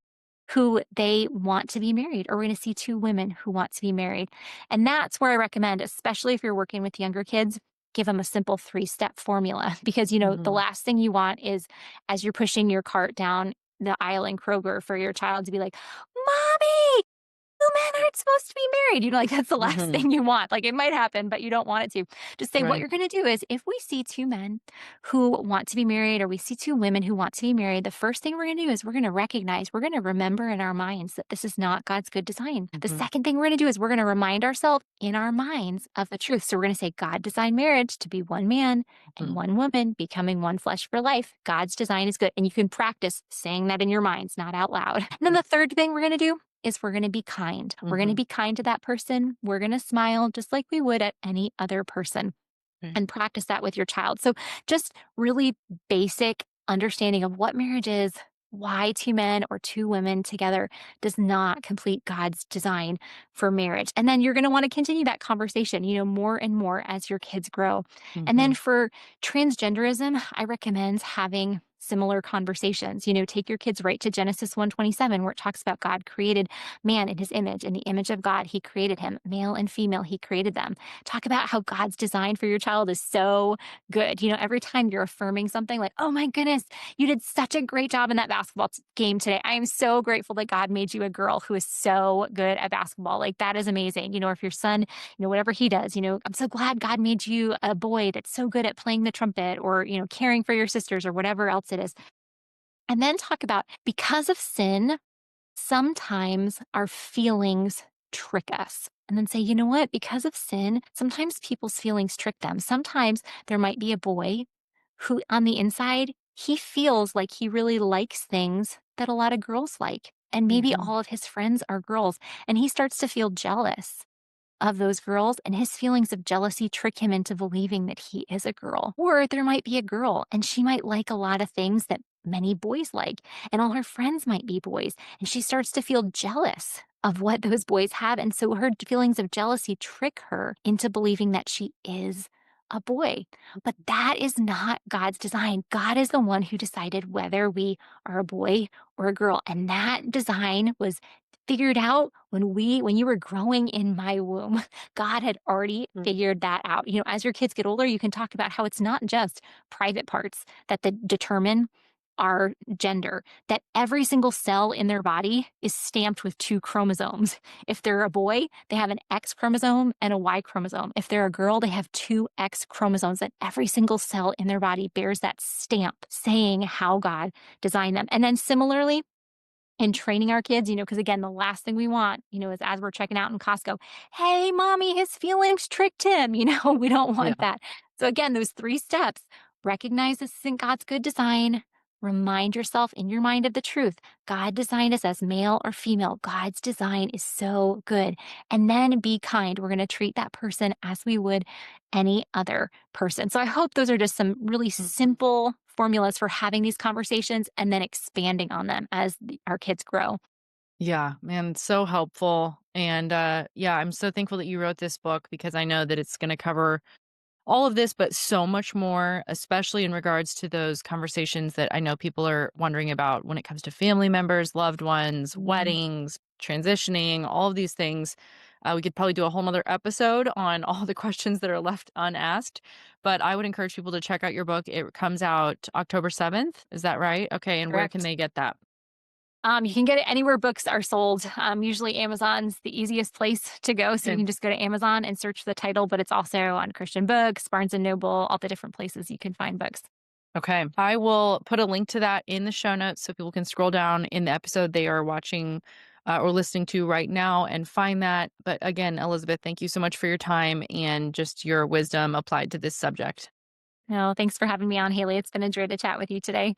who they want to be married, or we're going to see two women who want to be married. And that's where I recommend, especially if you're working with younger kids, give them a simple 3-step formula because, the last thing you want is as you're pushing your cart down the aisle in Kroger for your child to be like, Mommy, two men aren't supposed to be married. That's the last thing you want. Like it might happen, but you don't want it to. Just say what you're going to do is if we see two men who want to be married or we see two women who want to be married, the first thing we're going to do is we're going to recognize, we're going to remember in our minds that this is not God's good design. The second thing we're going to do is we're going to remind ourselves in our minds of the truth. So we're going to say God designed marriage to be one man and one woman becoming one flesh for life. God's design is good. And you can practice saying that in your minds, not out loud. And then the third thing we're going to do is we're going to be kind. We're going to be kind to that person. We're going to smile just like we would at any other person and practice that with your child. So just really basic understanding of what marriage is, why two men or two women together does not complete God's design for marriage. And then you're going to want to continue that conversation, more and more as your kids grow. And then for transgenderism, I recommend having similar conversations. Take your kids right to Genesis 1:27, where it talks about God created man in his image. In the image of God, he created him. Male and female, he created them. Talk about how God's design for your child is so good. Every time you're affirming something like, oh my goodness, you did such a great job in that basketball game today. I am so grateful that God made you a girl who is so good at basketball. Like that is amazing. Or if your son, whatever he does, I'm so glad God made you a boy that's so good at playing the trumpet or, caring for your sisters or whatever else it is. And then talk about because of sin, sometimes our feelings trick us. And then say, you know what? Because of sin, sometimes people's feelings trick them. Sometimes there might be a boy who on the inside, he feels like he really likes things that a lot of girls like. And maybe all of his friends are girls. And he starts to feel jealous of those girls, and his feelings of jealousy trick him into believing that he is a girl. Or there might be a girl and she might like a lot of things that many boys like, and all her friends might be boys, and she starts to feel jealous of what those boys have. And so her feelings of jealousy trick her into believing that she is a boy. But that is not God's design. God is the one who decided whether we are a boy or a girl. And that design was figured out when you were growing in my womb. God had already figured that out. As your kids get older, you can talk about how it's not just private parts that determine our gender, that every single cell in their body is stamped with 2 chromosomes. If they're a boy, they have an X chromosome and a Y chromosome. If they're a girl, they have 2 X chromosomes, and every single cell in their body bears that stamp saying how God designed them. And then similarly, in training our kids, because again, the last thing we want, is as we're checking out in Costco, hey, mommy, his feelings tricked him. We don't want that. So again, those 3 steps, recognize this isn't God's good design. Remind yourself in your mind of the truth. God designed us as male or female. God's design is so good. And then be kind. We're going to treat that person as we would any other person. So I hope those are just some really simple formulas for having these conversations and then expanding on them as our kids grow. Yeah, man, so helpful. And yeah, I'm so thankful that you wrote this book because I know that it's going to cover all of this, but so much more, especially in regards to those conversations that I know people are wondering about when it comes to family members, loved ones, Mhm. weddings, transitioning, all of these things. We could probably do a whole nother episode on all the questions that are left unasked, but I would encourage people to check out your book. It comes out October 7th. Is that right? Okay. And where can Correct. they get that? You can get it anywhere books are sold. Usually Amazon's the easiest place to go. So you Okay. can just go to Amazon and search the title, but it's also on Christian Books, Barnes and Noble, all the different places you can find books. Okay. I will put a link to that in the show notes so people can scroll down in the episode they are watching or listening to right now and find that. But again, Elizabeth, thank you so much for your time and just your wisdom applied to this subject. No, thanks for having me on, Haley. It's been a joy to chat with you today.